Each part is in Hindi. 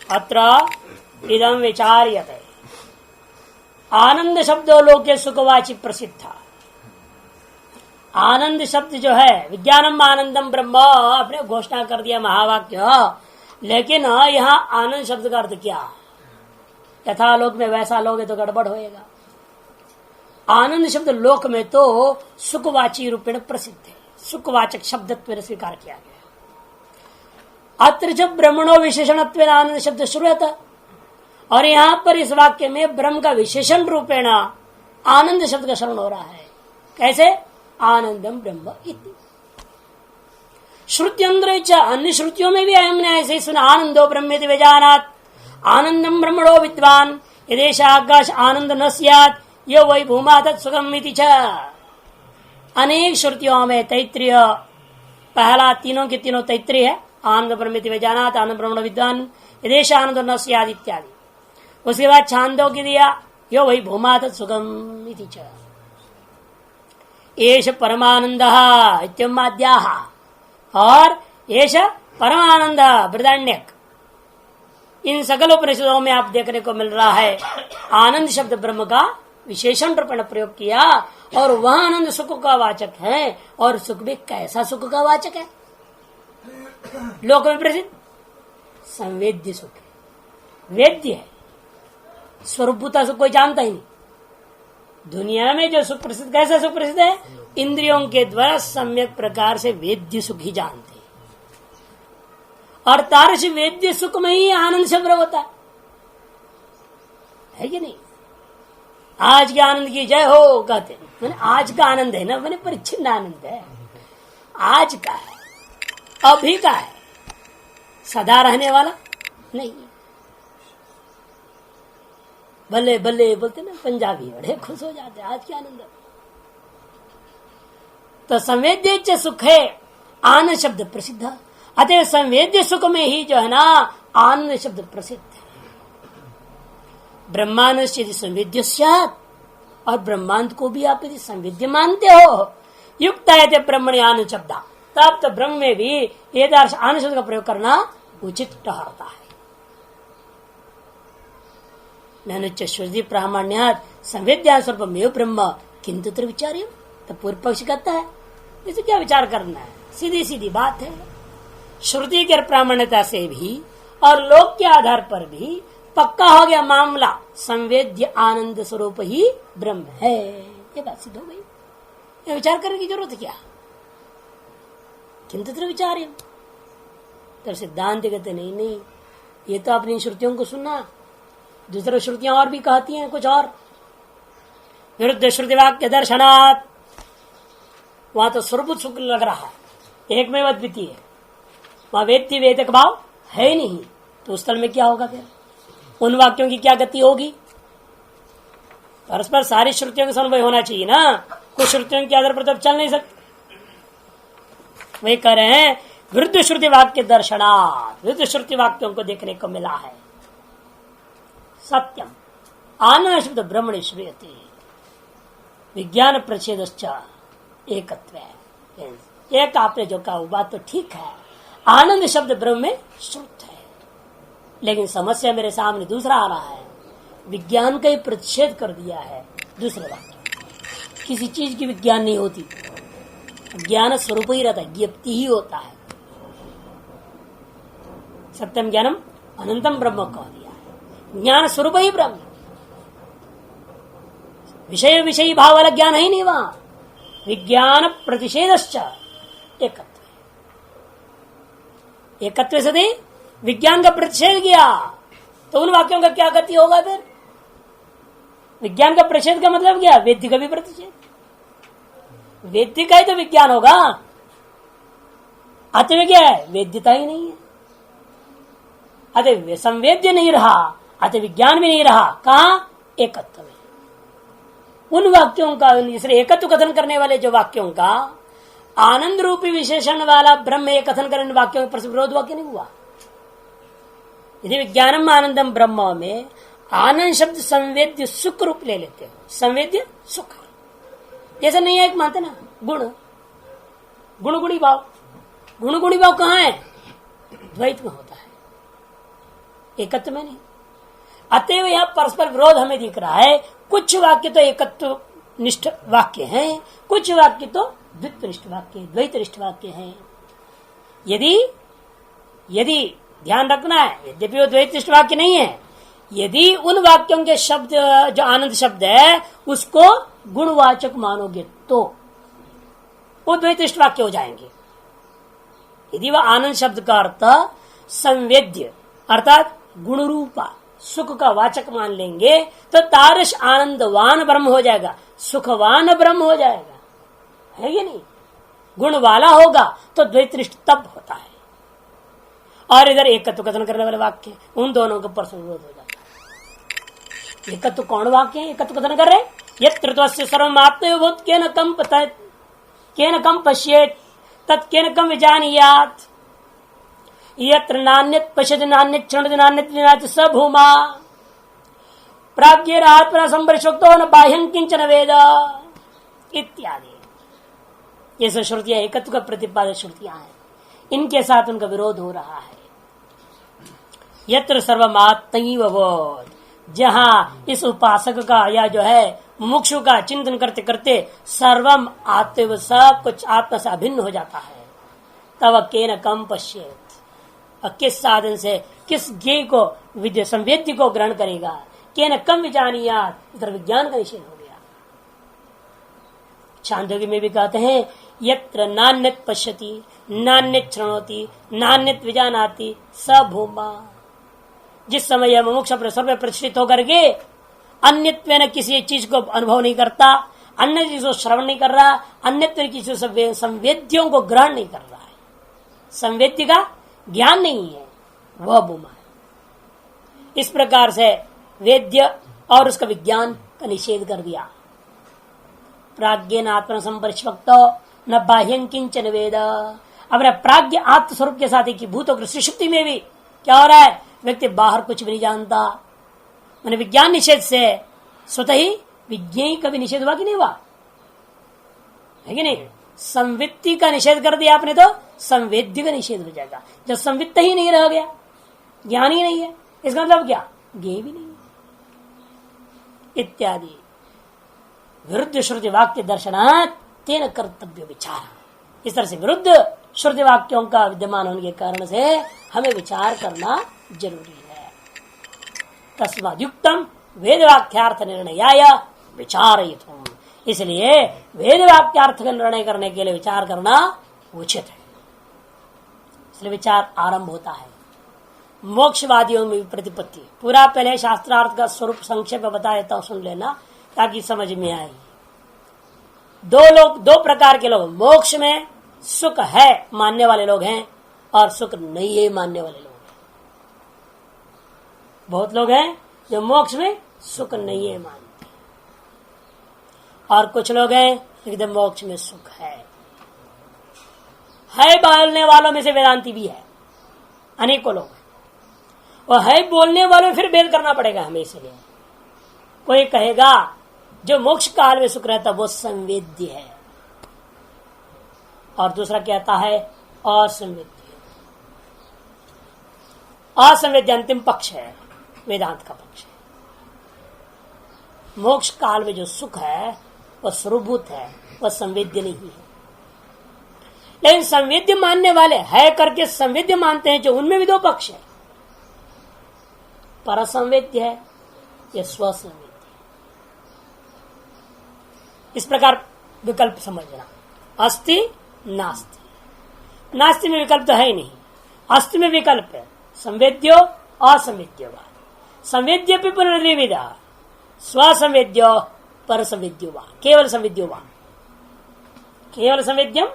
अत्र इदं विचार्यते आनंद शब्दो लोके सुखवाची प्रसिद्ध। आनंद शब्द जो है विज्ञानम आनंदम ब्रह्म आपने घोषणा कर दिया महावाक्य, लेकिन यहाँ आनंद शब्द का अर्थ क्या? यथा लोक में वैसा लोग है तो गड़बड़ होएगा। आनंद शब्द लोक में तो सुखवाची रूपेण प्रसिद्ध है, सुखवाचक शब्दत्व स्वीकार किया गया। अत्र जब ब्रह्मणो विशेषणत्व आनंद शब्द श्रूयत, और यहाँ पर इस वाक्य में ब्रह्म का विशेषण रूपेण आनंद शब्द का श्रवण हो रहा है। कैसे? आनंदम ब्रह्म इति। श्रुत्यंतर अन्य श्रुतियों में भी हमने ऐसे ही सुना, आनंदो ब्रह्मेति विजानात् आनंदम ब्रह्मणो विद्वान यदेश आकाश आनंद न स्यात् यो वै भूमा तत्सुखम इति च। अनेक श्रुतियों में तैत्रीय पहला तीनों की तीनों तैत्रीय है, आनंद ब्रह्मेति विजानात् आनंद ब्रह्मणो विद्वान यदेश आनंद न स्यात् इत्यादि। उसके बाद छांदों की दिया यो वै भूमा तत्सुखम इति च। एष परमानंदः इत्युमाद्याः, और एष परमानंद बृहदारण्यक, इन सकल उपनिषदों में आप देखने को मिल रहा है आनंद शब्द ब्रह्म का विशेषण रूपेण प्रयोग किया, और वह आनंद सुख का वाचक है। और सुख भी कैसा सुख का वाचक है? लोक में प्रसिद्ध संवेद्य सुख है, वेद्य है। स्वरूपता सुख कोई जानता ही नहीं। दुनिया में जो सुख प्रसिद्ध, कैसा सुख प्रसिद्ध है? इंद्रियों के द्वारा सम्यक प्रकार से वेद्य सुख ही जानते हैं, और तारस वेद्य सुख में ही आनंद शब्द होता है कि नहीं? आज के आनंद की जय हो कहते, मैंने आज का आनंद है ना, मैंने परिच्छिन्न आनंद है, आज का है, अभी का है, सदा रहने वाला नहीं। बल्ले बल्ले बोलते ना पंजाबी, बड़े खुश हो जाते आज के आनंद। तो संवेद्य सुख है आनंद शब्द प्रसिद्ध, अतः संवेद्य सुख में ही जो है ना आनंद शब्द प्रसिद्ध है। ब्रह्मांड यदि संवेद्य स्यात्, और ब्रह्मांड को भी आप यदि संवेद्य मानते हो, युक्त है ब्रह्मणि आनंद शब्द, तब तो ब्रह्म में भी ये आनंद शब्द का प्रयोग करना उचित ठहरता है। ननुच श्रुति प्रामाण्यात् संवेद्या स्वरूपमेव ब्रह्म किंतु तत्र विचार्यम्। तो पूर्व पक्ष कहता है इसे क्या विचार करना है, सीधी सीधी बात है। श्रुति के प्रामाण्यता से भी और लोक के आधार पर भी पक्का हो गया मामला, संवेद्य आनंद स्वरूप ही ब्रह्म है, ये बात सिद्ध हो गई। ये विचार करने की जरूरत क्या? किंतु तत्र विचार्यम्। तो सिद्धांत कहते नहीं, ये तो अपनी श्रुतियों को सुनना, दूसरी श्रुतियां और भी कहती हैं कुछ और। विरुद्ध श्रुति वाक्य दर्शनात्, वहां तो स्वरूप सुख लग रहा है, एक में अद्वितीय है, वहां वेद्य वेदक भाव है ही नहीं, तो उस स्थल में क्या होगा? फिर उन वाक्यों की क्या गति होगी? परस्पर सारी श्रुतियों का समन्वय होना चाहिए ना, कुछ श्रुतियों के आधार पर तो चल नहीं सकते। वही कह रहे हैं विरुद्ध श्रुति वाक्य दर्शनात्, विरुद्ध श्रुति वाक्यों को देखने को मिला है। सत्यम आनंद शब्द ब्रह्मणि श्रूयते विज्ञान प्रच्छेदश्च एकत्व। एक आपने जो कहा वो बात तो ठीक है, आनंद शब्द ब्रह्म में श्रुत है, लेकिन समस्या मेरे सामने दूसरा आ रहा है, विज्ञान का ही प्रतिषेध कर दिया है दूसरे वाक्य। किसी चीज की विज्ञान नहीं होती, ज्ञान स्वरूप ही रहता है, ज्ञप्ति ही होता है। सत्यम ज्ञानम अनंतम ब्रह्म कह दिया है, ज्ञान स्वरूप ही ब्रह्म, विषय विषयी भाव वाला ज्ञान है नहीं वहां। विज्ञान प्रतिषेधश्च एकत्व, एकत्व से दे विज्ञान का प्रतिषेध किया तो उन वाक्यों का क्या गति होगा? फिर विज्ञान का प्रतिषेध का मतलब क्या? वेद्य का भी प्रतिषेध, वेद्य का ही तो विज्ञान होगा, अतः क्या है? वेद्यता ही नहीं है, अतः संवेद्य नहीं रहा, अतः विज्ञान भी नहीं रहा। कहा? एकत्व में। उन वाक्यों का, इसलिए एकत्व कथन करने वाले जो वाक्यों का आनंद रूपी विशेषण वाला ब्रह्म एक कथन करने वाक्यों पर विरोध वाक्य नहीं हुआ। यदि विज्ञानम आनंदम ब्रह्म में आनंद शब्द संवेद्य सुख रूप ले लेते हो, संवेद्य सुख, जैसे नहीं है एक मानते ना गुण, गुण गुणी भाव, गुण गुणी भाव कहाँ है? द्वैत में होता है। एकत्व में नहीं। अतएव यहाँ परस्पर विरोध हमें दिख रहा है। कुछ वाक्य तो एकत्व निष्ठ वाक्य हैं, कुछ वाक्य तो द्वित्वनिष्ठ वाक्य, द्वैतनिष्ठ वाक्य हैं। यदि ध्यान रखना है, यद्यपि वो द्वैतनिष्ठ वाक्य नहीं है, यदि उन वाक्यों के शब्द जो आनंद शब्द है उसको गुणवाचक मानोगे तो वो द्वैतनिष्ठ वाक्य हो जाएंगे। यदि वह आनंद शब्द का अर्थ संवेद्य अर्थात गुण रूपा सुख का वाचक मान लेंगे तो तारस आनंदवान ब्रह्म हो जाएगा, सुखवान ब्रह्म हो जाएगा, है ये नहीं। गुण वाला होगा तो द्वैतनिष्ठ तब होता है। और इधर एकत्व कथन करने वाले वाक्य उन दोनों का परस्पर विरोध हो जाता है। एकत्व कौन वाक्य है? एकत्व कथन कर रहे यत्त्वस्य सर्वमात्मभूत केन कम पश्येत तत्केन कम विजानीयात् यत्र नान्यत् पश्यति नान्यत् शृणोति नान्यत् विजानाति स भूमा प्राज्ञेन आत्मना संपरिशुक्तो न बाह्यं किंचन वेद इत्यादि। ये सब श्रुतियां एकत्व का प्रतिपादित श्रुतियां हैं, इनके साथ उनका विरोध हो रहा है। यत्र सर्वमात्मैवबोध, जहां इस उपासक का या जो है मुमुक्षु का चिंतन करते करते सर्वम आत्म सब कुछ आत्मा से अभिन्न हो जाता है, तब केन कम पश्येत, और किस साधन से किस ज्ञेय को संवेद्य को ग्रहण करेगा। केन कम विजानीयात्, इधर विज्ञान का निषेध हो गया। छांदोग्य में भी कहते हैं यत्र नान्यत् पश्यति नान्यत् शृणोति नान्यत् विजानाति स भूमा। जिस समय यह मुमुक्ष सर्व प्रतिष्ठित होकर के अन्यत्व न किसी चीज को अनुभव नहीं करता, अन्य चीज को श्रवण नहीं कर रहा, अन्यत्व किसी संवेद्यों को ग्रहण नहीं कर रहा है, संवेद्य का ज्ञान नहीं है, वह भूमा है। इस प्रकार से वेद्य और उसका विज्ञान का निषेध कर दिया। प्राज्ञेन आत्मा संपरिष्वक्त न बाह्यं किंचन वेद। अपने प्राज्ञ आत्म स्वरूप के साथ एक भूत और सुषुप्ति में भी क्या हो रहा है, व्यक्ति बाहर कुछ भी नहीं जानता। मैंने विज्ञान निषेध से स्वतः ही विज्ञान का भी निषेध हुआ कि नहीं हुआ, है कि नहीं। संवित्ति का निषेध कर दिया आपने तो संवेद्य का निषेध हो जाएगा। जब संवित्त ही नहीं रह गया, ज्ञान ही नहीं है, इसका मतलब क्या, ज्ञेय भी नहीं है इत्यादि। विरुद्ध श्रुति वाक्य दर्शनात् तेन कर्तव्य विचार। इस तरह से विरुद्ध श्रुति वाक्यों का विद्यमान होने के कारण से हमें विचार करना जरूरी है। तस्माद् युक्तम वेद वाक्यार्थ निर्णयाय विचारयितुम्, इसलिए वेद वाक्यार्थ का निर्णय करने के लिए विचार करना उचित है। इसलिए विचार आरंभ होता है मोक्षवादियों में प्रतिपत्ति। पूरा पहले शास्त्रार्थ का स्वरूप संक्षेप में बता देता हूं, सुन लेना ताकि समझ में आए। दो प्रकार के लोग, मोक्ष में सुख है मानने वाले लोग हैं और सुख नहीं है मानने वाले लोग हैं। बहुत लोग हैं जो मोक्ष में सुख नहीं है मानते, और कुछ लोग हैं एकदम मोक्ष में सुख है। बोलने वालों में से वेदांती भी है, अनेकों लोग, और है बोलने वालों में फिर भेद करना पड़ेगा हमें। इसलिए कोई कहेगा जो मोक्ष काल में सुख रहता वो संवेद्य है, और दूसरा कहता है असंवेद्य। असंवेद्य अंतिम पक्ष है, वेदांत का पक्ष है। मोक्ष काल में जो सुख है वह स्वरूपभूत है, वह संवेद्य नहीं है। लेकिन संवेद्य मानने वाले है करके संवेद्य मानते हैं, जो उनमें भी दो पक्ष है, परसंवेद्य है या स्वसंवेद्य। इस प्रकार विकल्प समझना, अस्ति नास्ति। नास्ति में विकल्प तो है ही नहीं, अस्ति में विकल्प है, संवेद्यो असंवेद्यो। संवेद्य भी पुनर्द्विविधा, स्वसंवेद्यो परसंवेद्यो वा, केवल संवेद्यो वा, केवल संवेद्यम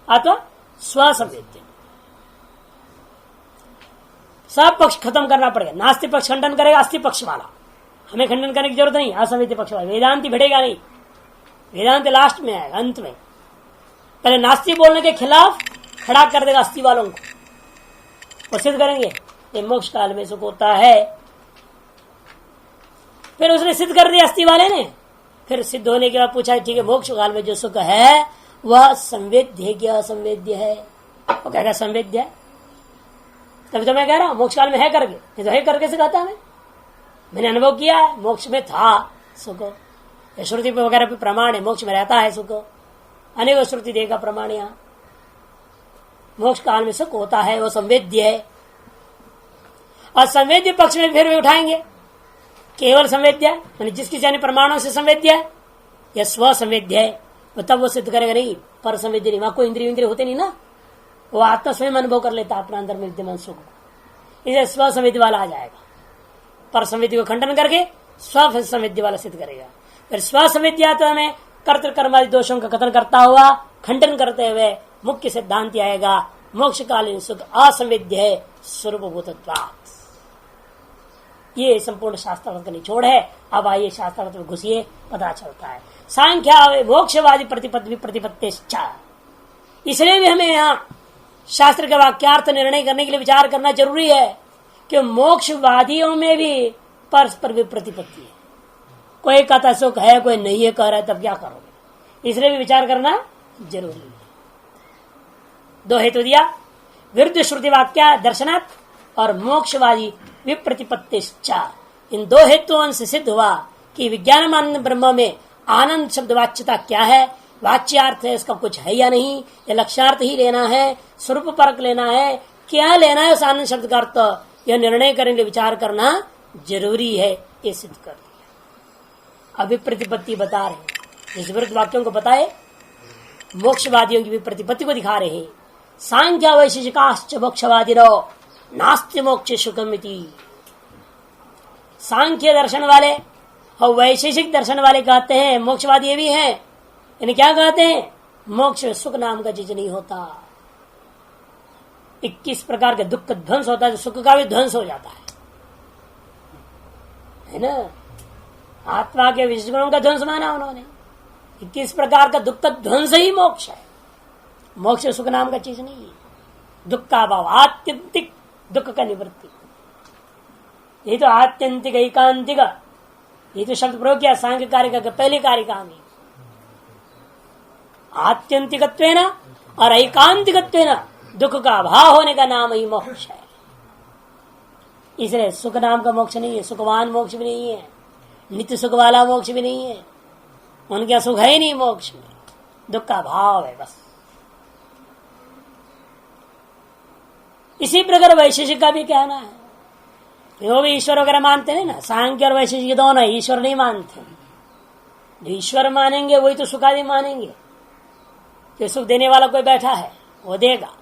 अथवा स्वसंवेद्यम। सब पक्ष खत्म करना पड़ेगा। नास्ति पक्ष खंडन करेगा अस्ति पक्ष वाला, हमें खंडन करने की जरूरत नहीं। असंवेद्य पक्ष वाला वेदांति बढ़ेगा नहीं, वेदांत लास्ट में आएगा, अंत में। पहले नास्ति बोलने के खिलाफ खड़ा कर देगा अस्ति वालों को, वो सिद्ध करेंगे ये मोक्ष काल में सुख होता है। फिर उसने सिद्ध कर दिया अस्ति वाले ने, फिर सिद्ध होने के बाद पूछा ठीक है मोक्ष काल में जो सुख है वह संवेद्य है क्या असंवेद्य है, वो कहेगा संवेद्य है। तभी तो मैं कह रहा हूं मोक्ष काल में है करके, नहीं तो है करके से कहता है। मैंने अनुभव किया है, मोक्ष में था सुख, श्रुति वगैरह पे प्रमाण है, मोक्ष में रहता है सुख, अनेक श्रुति देगा प्रमाण। यहाँ मोक्ष काल में सुख होता है, वो संवेद्य है। और संवेद्य पक्ष में फिर भी उठाएंगे, केवल संवेद्य है मैंने जिसकी जाने प्रमाणों से संवेद्य है या स्व संवेद्य है, वो तब वो सिद्ध करेगा नहीं, पर संवेद्य नहीं। वहां कोई इंद्रिय इंद्रिय होते नहीं ना, वो आत्मा स्वयं अनुभव कर लेता अपना अंदर में विद्यमान सुख, इसे स्व संवेद्य वाला आ जाएगा। पर संवेद्य को खंडन करके स्व संवेद्य वाला सिद्ध करेगा। फिर स्व संवेद्यात्व में कर्तृकर्मादि दोषों का कथन करता हुआ खंडन करते हुए मुख्य सिद्धांत आएगा, मोक्षकालीन सुख असंवेद्य है स्वरूपभूतत्वात्। ये संपूर्ण शास्त्रार्थ का निचोड़ है। अब आइए शास्त्रार्थ में घुसिए, पता चलता है सांख्या मोक्षवादी प्रतिपत्ति प्रतिपत्तिश्च। इसलिए भी हमें यहाँ शास्त्र का वाक्यार्थ निर्णय करने के लिए विचार करना जरूरी है कि मोक्षवादियों में भी परस्पर भी प्रतिपत्ति है। कोई कहता सुख है, कोई नहीं है कह रहा है, तब क्या करोगे? इसलिए भी विचार करना जरूरी है। दो हेतु दिया, विरुद्ध श्रुति वाक्य दर्शनात् और मोक्षवादी विप्रतिपत्तिश्च। इन दो हेतुओं से सिद्ध हुआ कि विज्ञानमान ब्रह्म में आनंद शब्द वाच्यता क्या है, वाच्यार्थ है, इसका कुछ है या नहीं, या लक्ष्यार्थ ही लेना है, स्वरूप परक लेना है, क्या लेना है उस आनंद शब्द का अर्थ, यह निर्णय करने के लिए विचार करना जरूरी है। ये सिद्ध कर दिया। अभी प्रतिपत्ति बता रहे हैं, इस विरुद्ध वाक्यों को बताए, मोक्षवादियों की भी प्रतिपत्ति को दिखा रहे हैं। सांख्या वैशेषिकाश्च मोक्षवादिनो नास्ति मोक्ष सुखमिति। सांख्य दर्शन वाले और वैशेषिक दर्शन वाले कहते हैं, मोक्षवादी ये भी हैं, इन्हें क्या कहते हैं, मोक्ष में सुख नाम का चीज नहीं होता। 21 प्रकार के दुख का ध्वंस होता है, तो सुख का भी ध्वंस हो जाता है ना। आत्मा के विशिष्ट गुणों का ध्वंस माना उन्होंने। 21 प्रकार का दुख का ध्वंस ही मोक्ष है। मोक्ष सुख नाम का चीज नहीं है। दुख का अभाव, आत्यंतिक दुख का निवृत्ति, ये तो आत्यंतिक एकांतिक, ये तो शब्द प्रयोग किया सांख्य कारिका के पहले कारिका में। आत्यंतिकत्वेन और एकांतिकत्वेन दुख का अभाव होने का नाम ही मोक्ष है। इसलिए सुख नाम का मोक्ष नहीं है, सुखवान मोक्ष भी नहीं है, नित्य सुख वाला मोक्ष भी नहीं है। उनका सुख है ही नहीं मोक्ष में, दुख का अभाव है बस। इसी प्रकार वैशेषिक का भी कहना है। वो भी ईश्वर वगैरह मानते हैं ना, सांख्य और वैशेषिक दोनों ईश्वर नहीं मानते। जो ईश्वर मानेंगे वही तो सुखादि मानेंगे। जो सुख देने वाला कोई बैठा है वो देगा।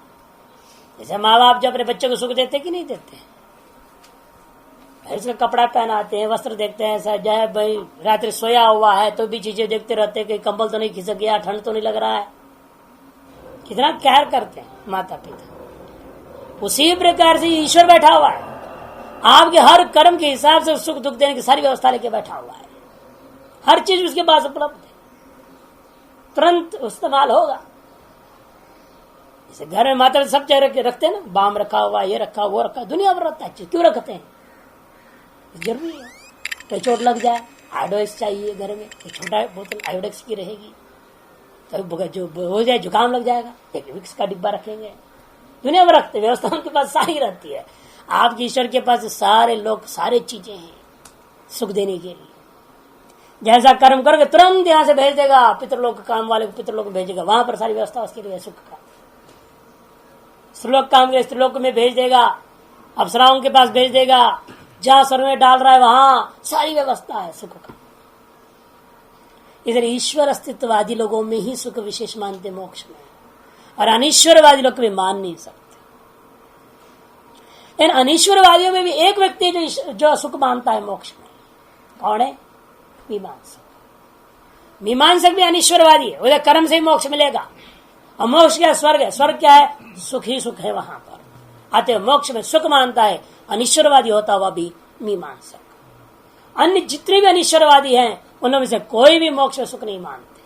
जैसे माँ बाप जो अपने बच्चे को सुख देते कि नहीं देते, इसका कपड़ा पहनाते हैं, वस्त्र देखते हैं, सजाए भाई, रात्रि सोया हुआ है तो भी चीजें देखते रहते हैं कि कंबल तो नहीं खिसक गया, ठंड तो नहीं लग रहा है। कितना कहर करते हैं माता पिता। उसी प्रकार से ईश्वर बैठा हुआ है, आपके हर कर्म के हिसाब से सुख दुख देने की सारी व्यवस्था लेके बैठा हुआ है। हर चीज उसके पास उपलब्ध है, तुरंत इस्तेमाल होगा। जैसे घर में माता सब चेहरे रखते हैं ना, बाम रखा हुआ, ये रखा, वो रखा, दुनिया भर रखता है। क्यों रखते हैं? जरूरी है। तो चोट लग जाए, आयोडेक्स चाहिए घर में, तो छोटा बोतल आयोडेक्स की रहेगी। तो जो हो जाए, जुकाम लग जाएगा, एक विक्स का डिब्बा रखेंगे। दुनिया में रखते, व्यवस्था उनके पास सारी रहती है। आपके ईश्वर के पास सारे लोग, सारे चीजें हैं सुख देने के लिए। जैसा कर्म करोगे तुरंत यहां से भेज देगा, पितृलोक काम वाले को पितृलोक भेजेगा, वहां पर सारी व्यवस्था उसके लिए सुख का। स्त्रीलोक काम के स्त्रीलोक में भेज देगा, अप्सराओं के पास भेज देगा, जहां स्वर्ग में डाल रहा है वहां सारी व्यवस्था है सुख का। इधर ईश्वर अस्तित्ववादी लोगों में ही सुख विशेष मानते मोक्ष में, और अनीश्वरवादी लोग भी मान नहीं सकते। इन अनीश्वरवादियों में भी एक व्यक्ति जो सुख मानता है मोक्ष में, कौन है? मीमांसक। मीमांसक भी अनीश्वरवादी है, उधर कर्म से ही मोक्ष मिलेगा। और मोक्ष क्या? स्वर्ग है। स्वर्ग क्या है? सुख ही सुख है वहां पर। अतः मोक्ष में सुख मानता है अनीश्वरवादी होता हुआ भी मीमांसक। अन्य जितने भी अनीश्वरवादी हैं उनमें से कोई भी मोक्ष में सुख नहीं मानते।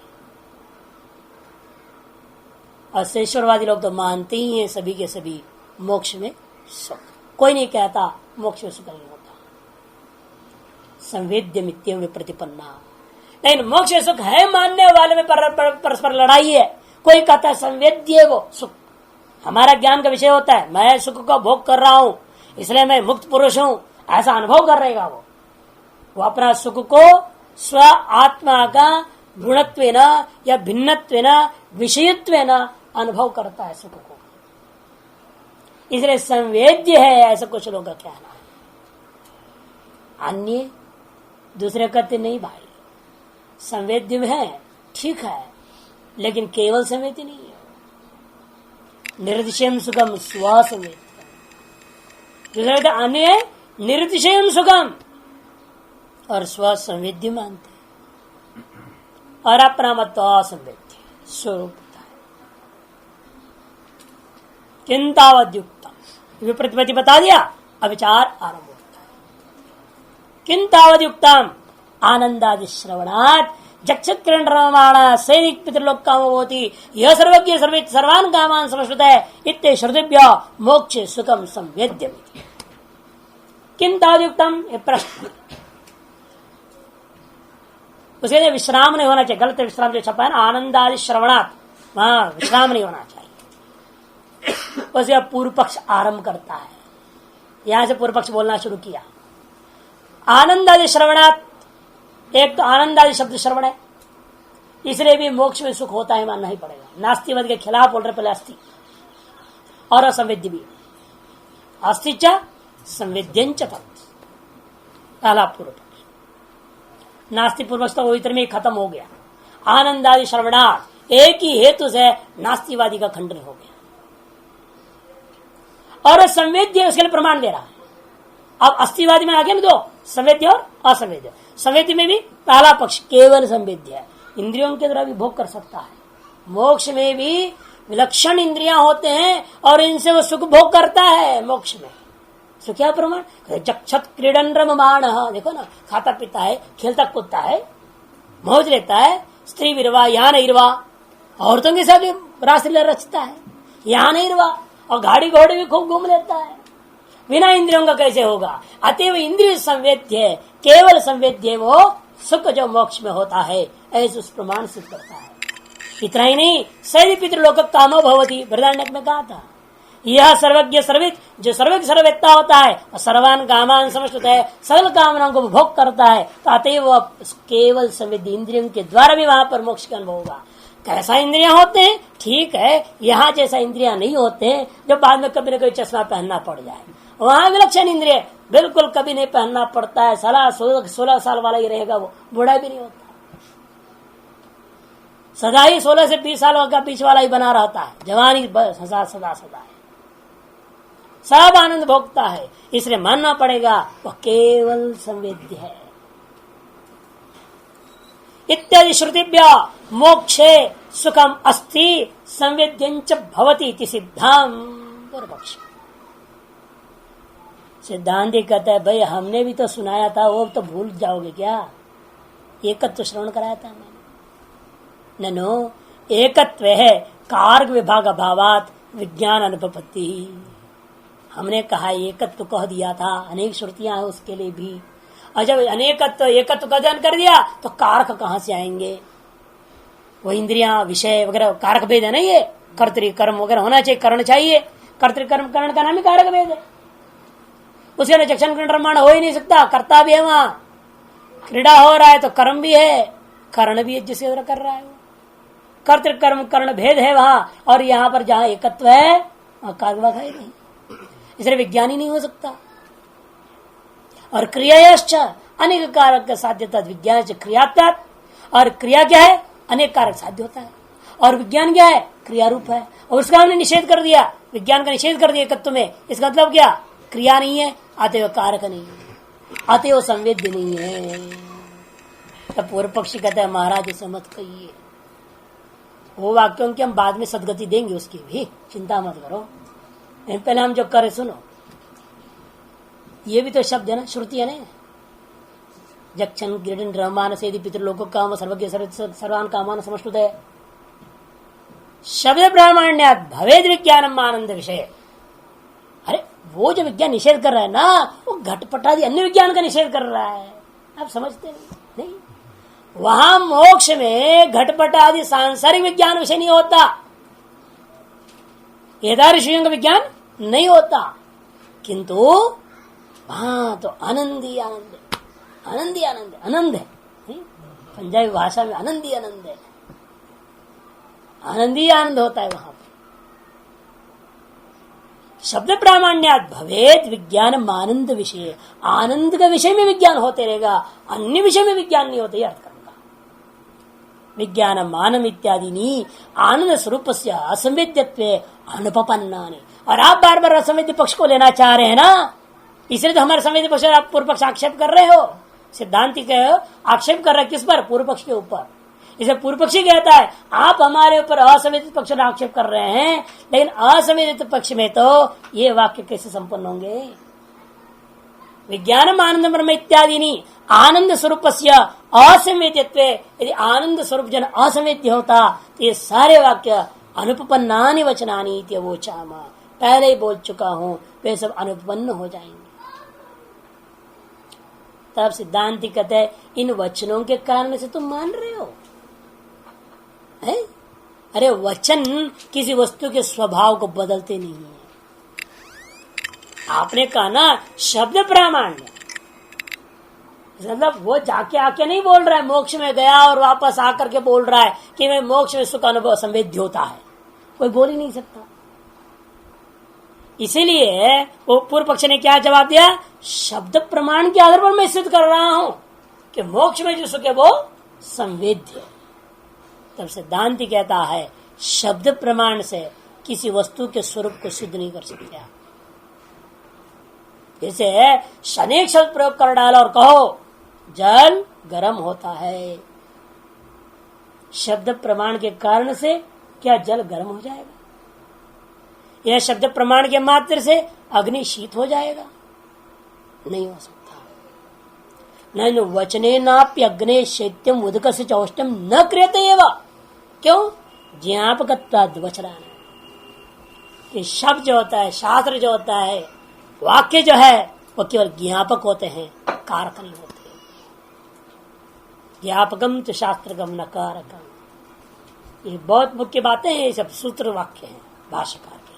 और शेषवरवादी लोग तो मानते ही हैं सभी के सभी मोक्ष में सुख। कोई नहीं कहता मोक्ष में सुख नहीं होता। संवेद्य मित्यम में प्रतिपन्ना, लेकिन मोक्ष सुख है मानने वाले में परस्पर लड़ाई है। कोई कहता है संवेद्य वो सुख, हमारा ज्ञान का विषय होता है मैं सुख को भोग कर रहा हूं इसलिए मैं मुक्त पुरुष हूं, ऐसा अनुभव कर रहेगा वो अपना सुख को स्व आत्मा का गुणत्व या भिन्नत्व विषयत्व अनुभव करता है सुख को, इसलिए संवेद्य है ऐसा कुछ लोगों का कहना है। अन्य दूसरे कहते नहीं भाई संवेद्य में है ठीक है लेकिन केवल संवेद्य नहीं है, निर्दिशयम सुखम स्वसंवेद्य, दूसरे का अन्य निर्दिशयम सुखम और स्वसंवेद्य मानते हैं और अपना मत असंवेद्य स्वरूप होता है। किंतावद्युक्तम विप्रतिपत्ति बता दिया, अविचार आरंभ होता है। किंतावद्युक्तम आनंदादि श्रवणात् जक्षत किरण रममाण सैनिक पितृलोक काम होती यह सर्वज्ञ सर्वान कामान समश्रुत है इत्ते श्रुतिभ्य मोक्ष सुखम संवेद्यम। किंतावद्युक्तम ये प्रश्न, उसके लिए विश्राम नहीं होना चाहिए, गलत विश्राम जो छपा है ना आनंदादि श्रवणात्, वहां विश्राम नहीं होना चाहिए। उसके पूर्व पक्ष आरंभ करता है, यहां से पूर्व पक्ष बोलना शुरू किया। आनंदादि श्रवणात्, एक तो आनंदादि शब्द श्रवण है इसलिए भी मोक्ष में सुख होता है मानना ही पड़ेगा। नास्तिवाद के खिलाफ बोल रहे पहले अस्थि और असंवेद्य भी अस्थि च संवेद्यंच पहला पूर्व पक्ष। नास्ति पूर्वक तो इतर में खत्म हो गया। आनंदादि श्रवणात् एक ही हेतु से नास्तिवादी का खंडन हो गया और संवेद्य उसके लिए प्रमाण दे रहा है। अब अस्थिवादी में आगे ना दो संवेद्य और असंवेद्य। संवेद्य में भी पहला पक्ष केवल संवेद्य है, इंद्रियों के द्वारा भी भोग कर सकता है। मोक्ष में भी विलक्षण इंद्रियां होते हैं और इनसे वो सुख भोग करता है। मोक्ष में सो क्या प्रमाण, जक्षत क्रीडन रममाण, देखो ना खाता पीता है खेलता कूदता है मौज लेता है, स्त्री विरवा यहाँ नहीं रवा, औरतों के साथ रासलीला रचता है यहाँ नहीं रवा, और गाड़ी घोड़े भी खूब घूम लेता है। बिना इंद्रियों का कैसे होगा? अतएव इंद्रिय संवेद्य केवल संवेद्य वो सुख जो मोक्ष में होता है ऐसे उस प्रमाण सिद्ध करता है। इतना ही नहीं, सैद पितृलोक कामो भवती बृहदारण्यक में कहा था यह सर्वज्ञ सर्वित जो सर्वज्ञ सर्ववेत्ता होता है और सर्वान कामान समस्त है, सकल कामनाओं को भोग करता है, तो अतएव वह केवल संवेद्य इंद्रियों के द्वारा भी वहां पर मोक्ष का अनुभव होगा। कैसा इंद्रियां होते हैं? ठीक है, यहाँ जैसा इंद्रियां नहीं होते हैं जो बाद में कभी न कभी चश्मा पहनना पड़ जाए। वहां विलक्षण इंद्रिय बिल्कुल कभी नहीं पहनना पड़ता है, 16 साल वाला ही रहेगा, वो बूढ़ा भी नहीं होता, सदा ही 16 से 20 साल का बीच वाला ही बना रहता है, जवानी सदा सदा सदा है, सब आनंद भोगता है। इसलिए मानना पड़ेगा वह केवल संवेद्य है। इत्यादि श्रुतिभ्य मोक्षे सुखम अस्ति संवेद्यंच भवति इति सिद्धांत पूर्व पक्ष। सिद्धांत कहता है भाई हमने भी तो सुनाया था, वो तो भूल जाओगे क्या? एकत्व श्रवण कराया था मैंने। ननो एकत्व है कारक विभाग अभावात विज्ञान अनुपपत्ति। हमने कहा एकत्व कह दिया था, अनेक श्रुतियां हैं उसके लिए भी, और जब अनेकत्व एकत्व का ध्यान कर दिया तो कारक कहां से आएंगे? वो इंद्रियां विषय वगैरह कारक भेद है ना, ये कर्तृकर्म वगैरह होना चाहिए, कर्ण चाहिए, कर्तृकर्म कर्ण का नाम ही कारक भेद है। उसके लक्षण निर्माण हो ही नहीं सकता, कर्ता भी है, वहां क्रीड़ा हो रहा है तो कर्म भी है, कर्ण भी है जिसे कर रहा है, कर्तृकर्म कर्ण भेद है वहां, और यहाँ पर जहां एकत्व है वहां कारक है नहीं, इसलिए विज्ञान ही नहीं हो सकता। और क्रियाश्च अनेक कारक साध्यता विज्ञान क्रियात्मक, और क्रिया क्या है? अनेक कारक साध्य होता है, और विज्ञान क्या है? क्रिया रूप है, और उसका हमने निषेध कर दिया, विज्ञान का निषेध कर दिया एकत्व में। इसका मतलब क्या? क्रिया नहीं है, अतएव कारक नहीं है, अतएव संवेद्य नहीं है। तब पूर्व पक्षी कहता है महाराज इसे मत कहिए, वो वाक्यों की हम बाद में सदगति देंगे, उसकी भी चिंता मत करो, पहले हम जो करे सुनो। ये भी तो शब्द है ना, श्रुति है ना, जक्षण क्रीडन रममाण से पितृलोक काम सर्वज्ञ सर्वान कामान समष्टुत है। शब्द प्रामाण्यात भवेद विज्ञानम आनंद विषय। अरे वो जो विज्ञान निषेध कर रहा है ना, वो घटपटादि अन्य विज्ञान का निषेध कर रहा है, आप समझते नहीं? वहां मोक्ष में घटपटादि सांसारिक विज्ञान विषय नहीं होता, एतादृश विज्ञान नहीं होता, किंतु वहां तो आनंद ही आनंद है, आनंद ही आनंद है, आनंद है। पंजाबी भाषा में आनंद ही आनंद है, आनंद ही आनंद होता है वहां पर। शब्द प्रामाण्यात भवेद विज्ञान आनंद विषय, आनंद का विषय में विज्ञान होते रहेगा, अन्य विषय में विज्ञान नहीं होते, अर्थ करूंगा। विज्ञान मानम इत्यादि नी आनंद स्वरूप से असंवेद्यत्व अनुपन्नानि। और आप बार बार असंवेद्य पक्ष को लेना चाह रहे हैं ना, इसलिए तो हमारे संवेद्य पक्ष आप पूर्व पक्ष आक्षेप कर रहे हो। सिद्धांति के आक्षेप कर रहे किस पर? पूर्व पक्ष के ऊपर। इसे पूर्व पक्षी कहता है आप हमारे ऊपर असंवेदित पक्ष में आक्षेप कर रहे हैं, लेकिन असंवेदित पक्ष में तो ये वाक्य कैसे संपन्न होंगे? विज्ञानम आनंद ब्रह्म इत्यादि नहीं आनंद स्वरूप असंवेद्यत्व, यदि आनंद स्वरूप जन असंवेद्य होता तो ये सारे वाक्य अनुपन्नानि वचनानि इत्यवोचामा, पहले ही बोल चुका हूं, वे सब अनुपन्न हो जाएंगे। तब सिद्धांति कहते हैं इन वचनों के कारण से तुम मान रहे हो है? अरे वचन किसी वस्तु के स्वभाव को बदलते नहीं है। आपने कहा ना शब्द प्रामाण्य, मतलब वो जाके आके नहीं बोल रहा है मोक्ष में गया और वापस आकर के बोल रहा है कि मैं मोक्ष में सुख अनुभव संवेद्य होता है, कोई बोल ही नहीं सकता। इसीलिए वो पूर्व पक्ष ने क्या जवाब दिया? शब्द प्रमाण के आधार पर मैं सिद्ध कर रहा हूं कि मोक्ष में जो सुख है वो संवेद्य। तब सिद्धांति कहता है शब्द प्रमाण से किसी वस्तु के स्वरूप को सिद्ध नहीं कर सकते आप। जैसे अनेक शब्द प्रयोग कर डालो और कहो जल गर्म होता है, शब्द प्रमाण के कारण से क्या जल गर्म हो जाएगा? यह शब्द प्रमाण के मात्र से अग्नि शीत हो जाएगा? नहीं हो सकता। न वचने नाप्य अग्ने शैत्यम उदक से चौष्टम न क्रियते एवं। क्यों? ज्ञापकत्वाद् वचनान। ये शब्द जो होता है, शास्त्र जो होता है, वाक्य जो है वो केवल ज्ञापक होते हैं, कारक नहीं होते। ज्ञापकम तो शास्त्रगम न कारकम। ये बहुत मुख्य बातें हैं, ये सब सूत्र वाक्य हैं भाष्यकार के,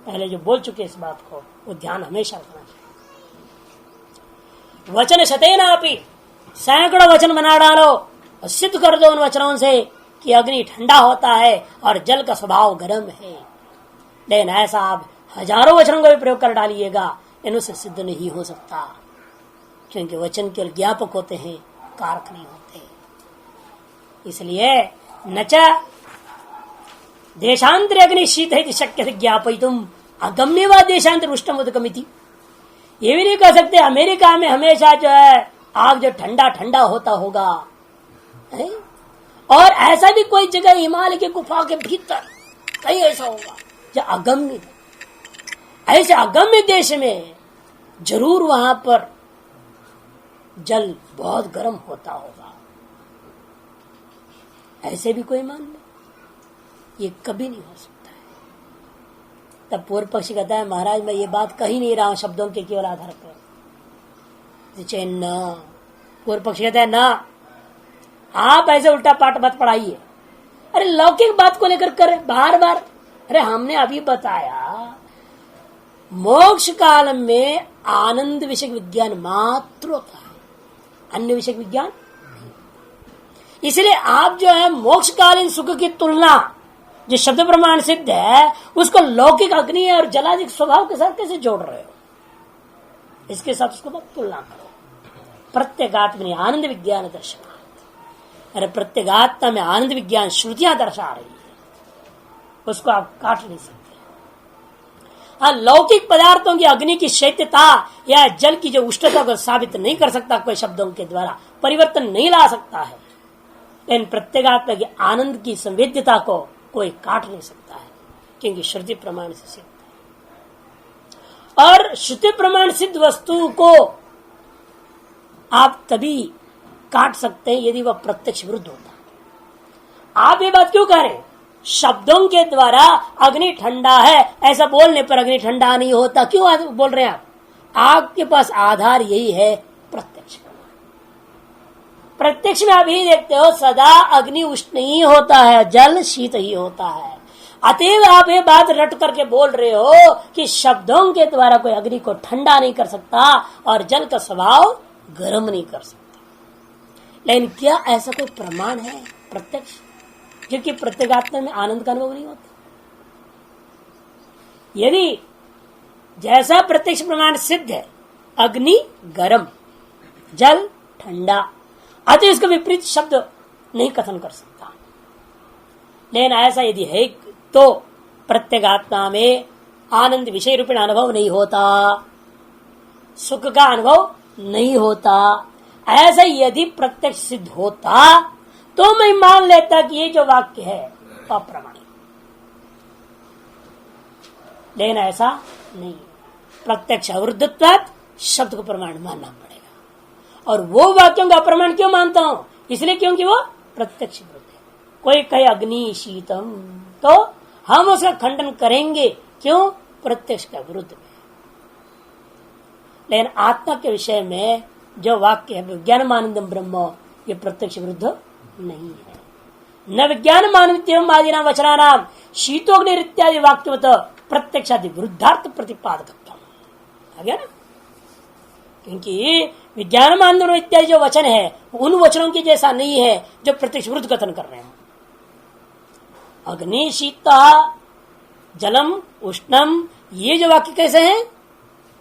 पहले जो बोल चुके इस बात को वो ध्यान हमेशा रखना चाहिए। वचन शतेनापि, सैकड़ों वचन बना डालो और सिद्ध कर दो उन वचनों से कि अग्नि ठंडा होता है और जल का स्वभाव गर्म है, लेकिन ऐसा आप हजारों वचनों का भी प्रयोग कर डालिएगा, इनसे सिद्ध नहीं हो सकता, क्योंकि वचन केवल ज्ञापक होते हैं, कारक नहीं होते। इसलिए नच देशांतर अग्नि शीत है शक्य ज्ञापयितुम अगम्य व देशांतर उष्णम उदकमिति। ये भी नहीं कह सकते अमेरिका में हमेशा जो है आग जो ठंडा ठंडा होता होगा है? और ऐसा भी कोई जगह हिमालय के गुफा के भीतर कहीं ऐसा होगा जो अगम्य, ऐसे अगम्य देश में जरूर वहां पर जल बहुत गर्म होता होगा, ऐसे भी कोई मान ले, ये कभी नहीं हो सकता है। तब पूर्व पक्षी कहता है महाराज मैं ये बात कही नहीं रहा हूं शब्दों के केवल आधार पर। न पूर्व पक्षी कहता है ना, आप ऐसे उल्टा पाठ मत पढ़ाइए। अरे लौकिक बात को लेकर कर बार बार, अरे हमने अभी बताया मोक्ष काल में आनंद विषय विज्ञान मात्र होता है, अन्य विषय विज्ञान। इसलिए आप जो है मोक्षकालीन सुख की तुलना जो शब्द प्रमाण सिद्ध है उसको लौकिक अग्नि और जलादिक स्वभाव के साथ कैसे जोड़ रहे हो? इसके साथ उसको मत तुलना करो। प्रत्येगात्म आनंद विज्ञान दर्शनार्थ, अरे प्रत्येगात्मा में आनंद विज्ञान श्रुतियां दर्शा रही है, उसको आप काट नहीं सकते। लौकिक पदार्थों की अग्नि की शैत्यता या जल की जो उष्णता को साबित नहीं कर सकता कोई शब्दों के द्वारा, परिवर्तन नहीं ला सकता है, लेकिन प्रत्येगात्मा की आनंद की संवेद्यता को कोई काट नहीं सकता है, क्योंकि श्रुति प्रमाण से सिद्ध है। और श्रुति प्रमाण सिद्ध वस्तु को आप तभी काट सकते हैं यदि वह प्रत्यक्ष विरुद्ध होता है। आप ये बात क्यों कह रहे हैं? शब्दों के द्वारा अग्नि ठंडा है ऐसा बोलने पर अग्नि ठंडा नहीं होता, क्यों बोल रहे हैं आप? आपके पास आधार यही है प्रत्यक्ष। प्रत्यक्ष में आप यही देखते हो सदा अग्नि उष्ण ही होता है, जल शीत ही होता है। अतएव आप ये बात रट करके बोल रहे हो कि शब्दों के द्वारा कोई अग्नि को ठंडा नहीं कर सकता और जल का स्वभाव गर्म नहीं कर सकता। लेकिन क्या ऐसा कोई प्रमाण है प्रत्यक्ष, क्योंकि प्रत्येगात्मा में आनंद का अनुभव नहीं होता। यदि जैसा प्रत्यक्ष प्रमाण सिद्ध है, अग्नि गर्म जल ठंडा, अतः इसका विपरीत शब्द नहीं कथन कर सकता। लेकिन ऐसा यदि है तो प्रत्येगात्मा में आनंद विषय रूपेण अनुभव नहीं होता, सुख का अनुभव नहीं होता। ऐसा यदि प्रत्यक्ष सिद्ध होता तो मैं मान लेता कि ये जो वाक्य है अप्रामाणिक, लेकिन ऐसा नहीं है। प्रत्यक्ष अवरुद्धत्वात् शब्द को प्रमाण मानना पड़ेगा। और वो वाक्यों का अप्रमाण क्यों मानता हूं? इसलिए क्योंकि वो प्रत्यक्ष विरुद्ध है। कोई कहे अग्नि शीतम तो हम उसका खंडन करेंगे, क्यों? प्रत्यक्ष का विरुद्ध में। लेकिन आत्मा के विषय में जो वाक्य है विज्ञानमानंदम ब्रह्म, ये प्रत्यक्ष विरुद्ध नहीं है। न विज्ञानमानंदम आदिना वचनानाम शीतोग्नि इत्यादि वाक्यवत प्रत्यक्षादि विरुद्धार्थ प्रतिपादक आ गया ना। क्योंकि विज्ञानमानंदम इत्यादि जो वचन है उन वचनों की जैसा नहीं है जो प्रत्यक्ष विरुद्ध कथन कर रहे हैं। अग्नि शीता जलम उष्णम, ये जो वाक्य कैसे हैं?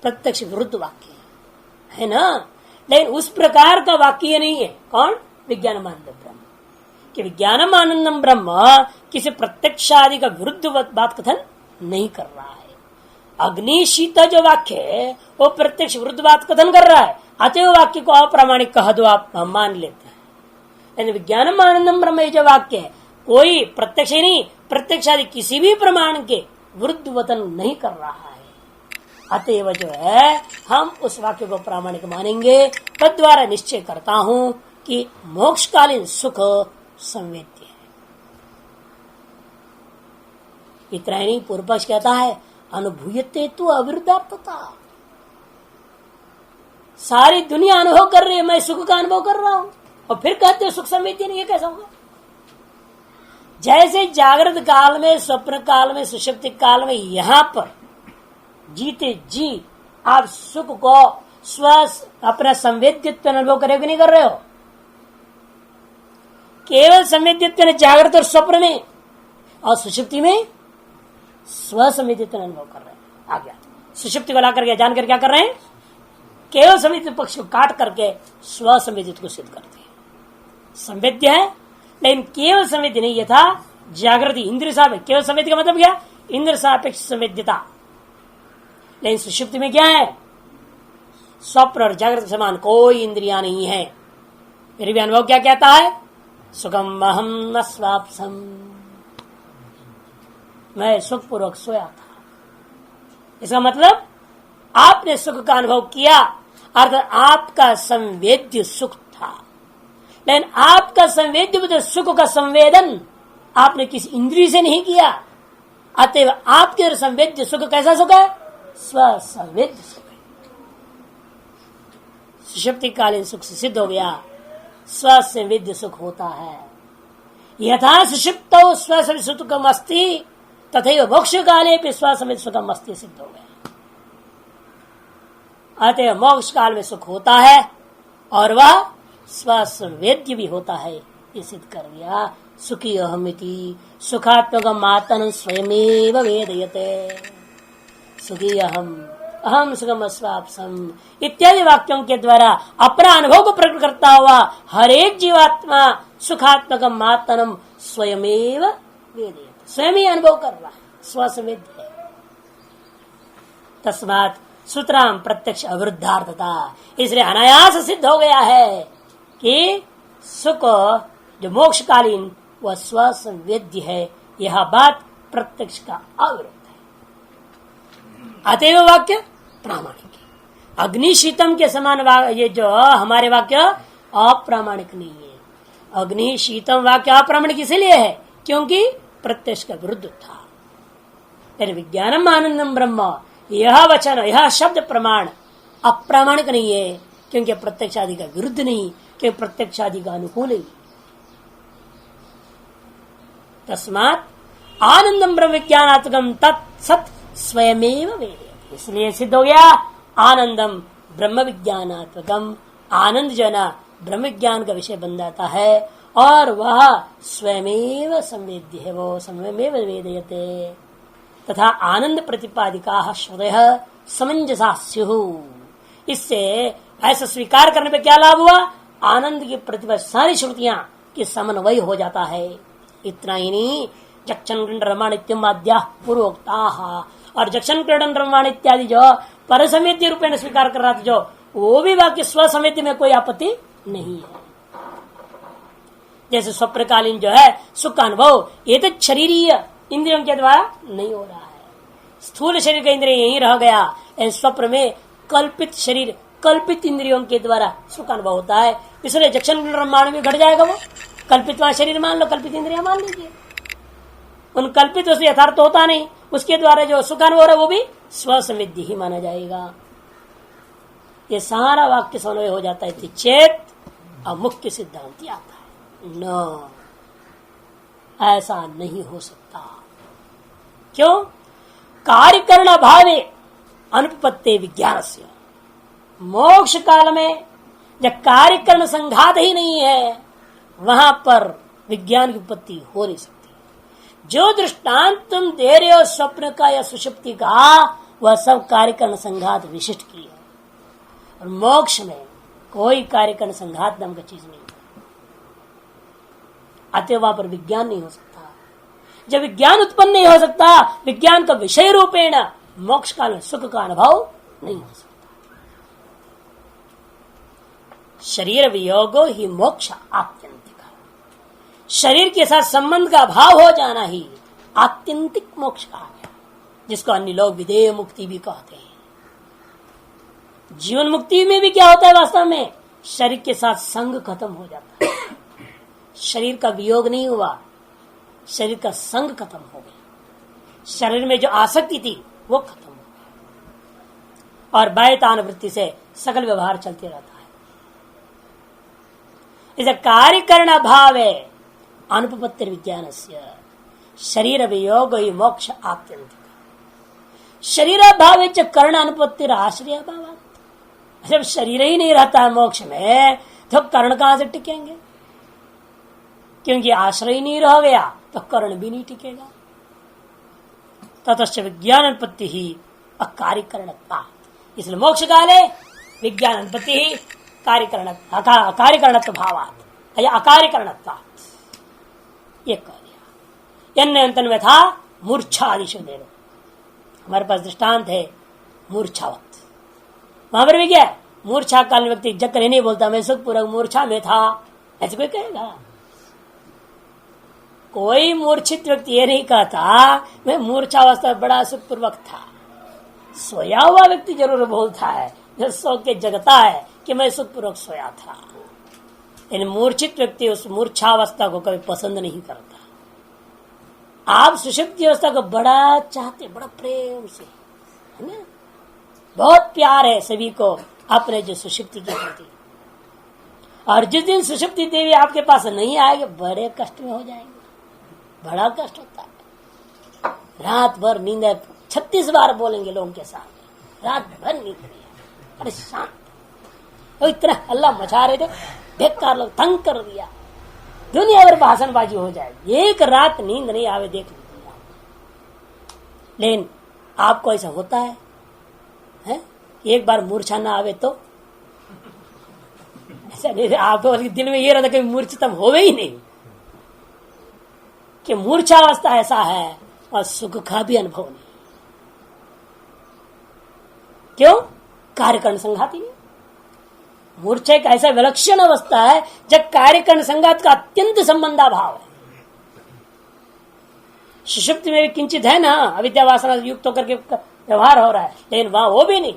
प्रत्यक्ष विरुद्ध वाक्य है ना। लेकिन उस प्रकार का वाक्य नहीं है। कौन? विज्ञानमानंदम ब्रह्म। कि विज्ञानमानंदम ब्रह्म किसी प्रत्यक्षादि का विरुद्ध बात कथन नहीं कर रहा है। अग्नि शीता जो वाक्य है वो प्रत्यक्ष विरुद्ध बात कथन कर रहा है, अतएव वाक्य को अप्रामाणिक कह दो, आप मान लेते हैं। लेकिन विज्ञानमानंदम ब्रह्म जो वाक्य है कोई प्रत्यक्ष नहीं, प्रत्यक्षादि किसी भी प्रमाण के विरुद्ध वचन नहीं कर रहा है। अतएव जो है हम उस वाक्य को प्रामाणिक मानेंगे। तद्वारा निश्चय करता हूं कि मोक्षकालीन सुख संवेद्य है। इतना ही नहीं, पूर्व पक्ष कहता है अनुभूयते तो अविरुद्धार्थता। सारी दुनिया अनुभव कर रही है, मैं सुख का अनुभव कर रहा हूं, और फिर कहते हो सुख संवेद्य नहीं है, कैसा होगा? जैसे जागृत काल में, स्वप्न काल में, सुषुप्ति काल में, यहां पर जीते जी आप सुख को स्व अपना संवेद्यत्व अनुभव करोगे, नहीं कर रहे हो? केवल संवेद्यत्व जागृत और स्वप्न में, और सुषुप्ति में स्व संवेद्यत्व अनुभव कर रहे हैं। आ गया सुषुप्ति को ला करके जानकर क्या कर रहे हैं? केवल संवेद्य पक्ष को काट करके स्व संवेद्यत्व को सिद्ध करते हैं। संवेद्य है लेकिन केवल संवेद्य नहीं, यथा जागृति इंद्रिय सापेक्ष। केवल संवेद्य का मतलब क्या? इंद्र सापेक्ष संवेद्यता। लेकिन सुषुप्ति में क्या है? स्वप्न और जागृत समान कोई इंद्रिया नहीं है, फिर भी अनुभव क्या कहता है? सुखम अहम अस्वाप्सम, मैं सुखपूर्वक सोया था। इसका मतलब आपने सुख का अनुभव किया, अर्थात आपका संवेद्य सुख था। लेकिन आपका संवेद्य सुख का संवेदन आपने किसी इंद्रिय से नहीं किया, अतएव आपके संवेद्य सुख कैसा सुख है? स्व संवेद्य सुख है। सुषुप्ति कालीन सुख से सिद्ध हो गया, स्व संवेद्य सुख होता है। यथा सुषुप्त स्व सुखम अस्ति तथा मोक्ष काले भी स्व संवेद्य सुखम अस्ति सिद्ध हो गया। अतः मोक्ष काल में सुख होता है और वह स्वसंवेद्य भी होता है, ये सिद्ध कर दिया। सुखी अहमिति सुखात्मकम आत्मन स्वयमेव वेदयते। सुखी अहम सुखम अस्वाप्सम इत्यादि वाक्यों के द्वारा अपना अनुभव को प्रकट करता हुआ हर एक जीवात्मा सुखात्मकम आत्मनम स्वयमेव वेदयते, स्वयं ही अनुभव कर रहा है, स्वसंवेद्य है। तस्मात् सूत्राम प्रत्यक्ष अविरुद्धार्थता, इसलिए अनायास सिद्ध हो गया है कि सुख जो मोक्षकालीन वह स्वसंवेद्य है। यह बात प्रत्यक्ष का अविरुद्ध है, अतएव वाक्य प्रामाणिक है। अग्नि शीतम के समान ये जो हमारे वाक्य अप्रामाणिक नहीं है। अग्नि शीतम वाक्य अप्रामाणिक इसलिए है क्योंकि प्रत्यक्ष का विरुद्ध था। विज्ञानम आनंदम ब्रह्म, यह वचन यह शब्द प्रमाण अप्रामाणिक नहीं है क्योंकि प्रत्यक्षादि का विरुद्ध नहीं, क्योंकि प्रत्यक्षादि का अनुकूल ही। तस्मात् आनंदम ब्रह्म विज्ञानात्मकम तत्सत स्वयमेव वेद। इसलिए सिद्ध हो गया आनंदम ब्रह्म विज्ञानात्मकम, आनंद जो ना ब्रह्म ज्ञान का विषय बन जाता है और वह स्वयमेव संवेद्य है, वो स्वयमेव वेदयते। तथा आनंद प्रतिपादिका श्रुतयः समंजसा स्युः। इससे ऐसा स्वीकार करने पे क्या लाभ हुआ? आनंद की प्रतिभा सारी श्रुतियां की समन्वय हो जाता है। इतना ही नहीं, जक्षण क्रीडन रमण इत्याद्या पूर्वोक्ता, और जक्षण क्रीडन रमण इत्यादि जो परसमेत्य रूपेण स्वीकार कर रहा था जो, वो भी वाक्य स्वसमेत्य में कोई आपत्ति नहीं है। जैसे स्वप्रकालीन जो है सुख का अनुभव ये तो शरीरीय इंद्रियों के द्वारा नहीं हो रहा है, स्थूल शरीर का इंद्रिय यही रह गया। स्वप्न में कल्पित शरीर कल्पित इंद्रियों के द्वारा सुख का अनुभव होता है, इसलिए जक्षण ब्रह्मांड में घट जाएगा। वो कल्पित वहां शरीर मान लो, कल्पित इंद्रिया मान लीजिए, उन कल्पित उससे यथार्थ होता नहीं, उसके द्वारा जो सुख अनुभव है वो भी स्वसंवेद्य ही माना जाएगा। ये सारा वाक्य समन्वय हो जाता है चेत अमुख्य सिद्धांत आता है। न ऐसा नहीं हो सकता। क्यों? कार्यकरण अभावे अनुपत्ति विज्ञान से, मोक्ष काल में जब कार्यकरण संघात ही नहीं है वहां पर विज्ञान की उत्पत्ति हो नहीं सकती। जो दृष्टांत तुम दे रहे हो स्वप्न का या सुषुप्ति का, वह सब कार्यकरण संघात विशिष्ट की है, और मोक्ष में कोई कार्यकरण संघात नाम का चीज नहीं। अतः वहां पर विज्ञान नहीं हो सकता। जब विज्ञान उत्पन्न नहीं हो सकता, विज्ञान का विषय रूपेण मोक्ष काल में सुख का अनुभव नहीं हो सकता। शरीर वियोगो ही मोक्ष आत्यंतिक, शरीर के साथ संबंध का अभाव हो जाना ही आत्यंतिक मोक्ष कहा गया, जिसको अन्य लोग विदेह मुक्ति भी कहते हैं। जीवन मुक्ति में भी क्या होता है? वास्तव में शरीर के साथ संग खत्म हो जाता है। शरीर का वियोग नहीं हुआ, शरीर का संग खत्म हो गया, शरीर में जो आसक्ति थी वो खत्म हो गया, और बाह्यतान वृत्ति से सकल व्यवहार चलते रहता है। इसे कार्यकरण अभाव है अनुपत्ति विज्ञान से शरीर वियोग ही मोक्ष आत्यंतिक। शरीर अभाव कर्ण अनुपत्ति आश्रय अभाव। जब शरीर ही नहीं रहता है मोक्ष में, तो कर्ण कहां से टिकेंगे? क्योंकि आश्रय नहीं रह गया तो कर्ण भी नहीं टिकेगा। ततश्च विज्ञान अनुपत्ति ही अकार्यकरणत्वा, इसलिए मोक्ष काले विज्ञान अनुपत्ति ही कार्यकरणत्व भावात् या अकार्यकरणत्वात्, ये कह दिया। अन्यंतन में था मूर्छा आदिशु दे दो। हमारे पास दृष्टांत है मूर्छावत, वहां पर भी क्या मूर्छा काल व्यक्ति जकर नहीं बोलता मैं सुखपूर्वक मूर्छा में था, ऐसे कोई कहेगा? कोई मूर्छित व्यक्ति ये नहीं कहता मैं मूर्छावस्था बड़ा सुखपूर्वक था। सोया हुआ व्यक्ति जरूर बोलता है, जो सो के जगता है कि मैं सुखपूर्वक सोया था। लेकिन मूर्छित व्यक्ति उस मूर्छावस्था को कभी पसंद नहीं करता। आप सुषुप्ति अवस्था को बड़ा चाहते, बड़ा प्रेम से, है ना? बहुत प्यार है सभी को अपने जो सुषुप्ति के प्रति, और जिस दिन सुषुप्ति देवी आपके पास नहीं आएगी बड़े कष्ट में हो जाएंगे। बड़ा कष्ट होता है। रात भर नींद 36 बार बोलेंगे लोगों के साथ, रात भर नींद नहीं, अरे शांत, तो इतना हल्ला मचा रहे थे, बेकार लोग तंग कर दिया, दुनिया भर भाषणबाजी हो जाएगी, एक रात नींद नहीं आवे देख लीजिए। लेकिन आपको ऐसा होता है, एक बार मूर्छा ना आवे तो ऐसा नहीं, आप दिल में ये रहता कि मूर्छितम होवे ही नहीं, कि मूर्छावस्था ऐसा है और सुख का भी अनुभव नहीं। क्यों? कार्यकरण संघात ही नहीं। मूर्छा एक ऐसा विलक्षण अवस्था है जब कार्यकरण संघात का अत्यंत संबंधाभाव है। सुषुप्ति में भी किंचित है ना, अविद्या वासना युक्त होकर के व्यवहार हो रहा है, लेकिन वहां वो भी नहीं।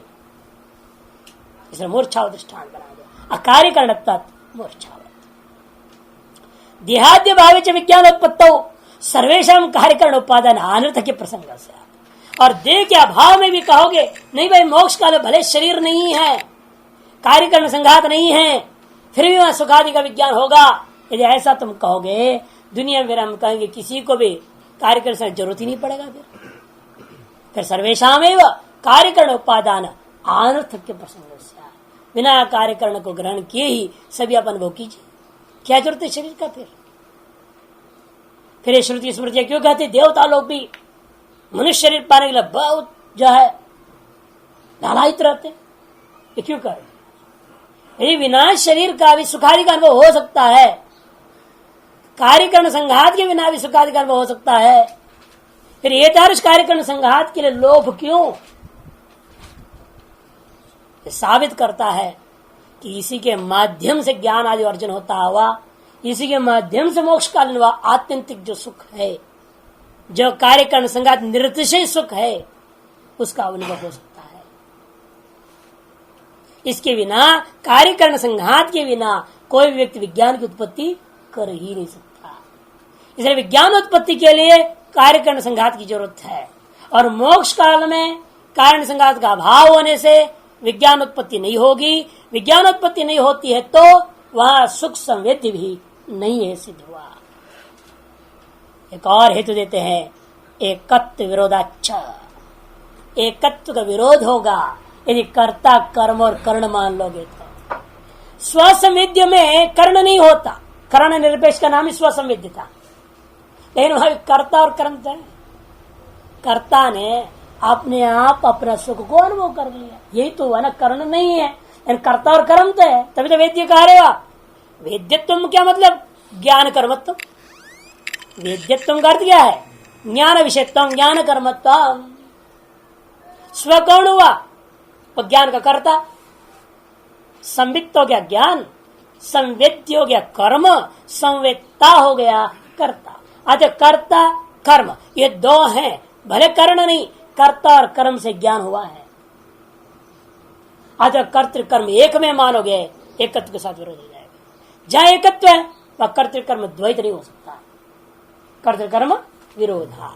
इसलिए मूर्छा दृष्टांत बना दिया, अकार्यकरण मूर्छावत। देहाद्य भावे च विज्ञानोत्पत्तौ सर्वेशम कार्यकरण उपादान अनर्थ के प्रसंग से, और देह के अभाव में भी कहोगे नहीं भाई मोक्ष काल भले शरीर नहीं है, कार्यकरण संघात नहीं है, फिर भी वहां सुखादि का विज्ञान होगा। यदि ऐसा तुम कहोगे, दुनिया में हम कहेंगे किसी को भी कार्य करने से जरूरत ही नहीं पड़ेगा। फिर सर्वेशामेव कार्यकरण उपादान अनर्थक्य प्रसंग से, बिना कार्यकरण को ग्रहण किए ही सभी आप अनुभव कीजिए, क्या जरूरत है शरीर का। फिर श्रुति स्मृति क्यों कहते देवता लोग भी मनुष्य शरीर पाने के लिए बहुत जो है लालायित रहते, ये क्यों कर? यदि विनाश शरीर का भी सुखादि का अनुभव हो सकता है, कार्यकरण संघात के बिना भी सुखादि का अनुभव हो सकता है, फिर ये तारुष कार्यकरण संघात के लिए लोभ क्यों? ये साबित करता है कि इसी के माध्यम से ज्ञान आदि अर्जन होता हुआ, इसी के माध्यम से मोक्ष कालीन हुआ आत्यंतिक जो सुख है, जो कार्यकरण संघात निरतिशय सुख है, उसका अनुभव हो सकता है। इसके बिना, कार्यकरण संघात के बिना कोई भी व्यक्ति विज्ञान की उत्पत्ति कर ही नहीं सकता। इसलिए विज्ञान उत्पत्ति के लिए कार्यकरण संघात की जरूरत है, और मोक्ष काल में कारण संघात का अभाव होने से विज्ञान उत्पत्ति नहीं होगी। विज्ञान उत्पत्ति नहीं होती है तो वहां सुख संवेद्य भी नहीं है, सिद्ध हुआ। एक और हेतु देते हैं, एकत्व विरोधाच्छ, एकत्व का विरोध होगा यदि कर्ता कर्म और कर्ण मान लोगे तो। स्वसंवेद्य में कर्ण नहीं होता, कर्ण निरपेक्ष का नाम ही स्वसंवेद्य था, लेकिन वहां कर्ता और कर्म था। कर्ता ने अपने आप अपना सुख को अनुभव कर लिया, यही तो हुआ ना, कर्ण नहीं है, लेकिन कर्ता और कर्म थे, तभी तो वेद्य कह रहे हो। वेद्यत्व क्या मतलब? ज्ञान कर्मत्व। वेद्यत्व का अर्थ क्या है? ज्ञान विषयत्व, ज्ञान कर्मत्व। स्व कौन हुआ? वो ज्ञान का कर्ता। संवित्त हो गया ज्ञान, संवेद्य हो गया कर्म, संवेदता हो गया कर्ता। अच्छा, कर्ता कर्म ये दो हैं, भले कर्ण नहीं, कर्ता और कर्म से ज्ञान हुआ है। अच्छा, कर्तृकर्म एक में मानोगे, एकत्व के साथ विरोध हो जाएगा। जहां एकत्व है वह कर्तृकर्म द्वैत नहीं हो सकता, कर्तृकर्म विरोधा।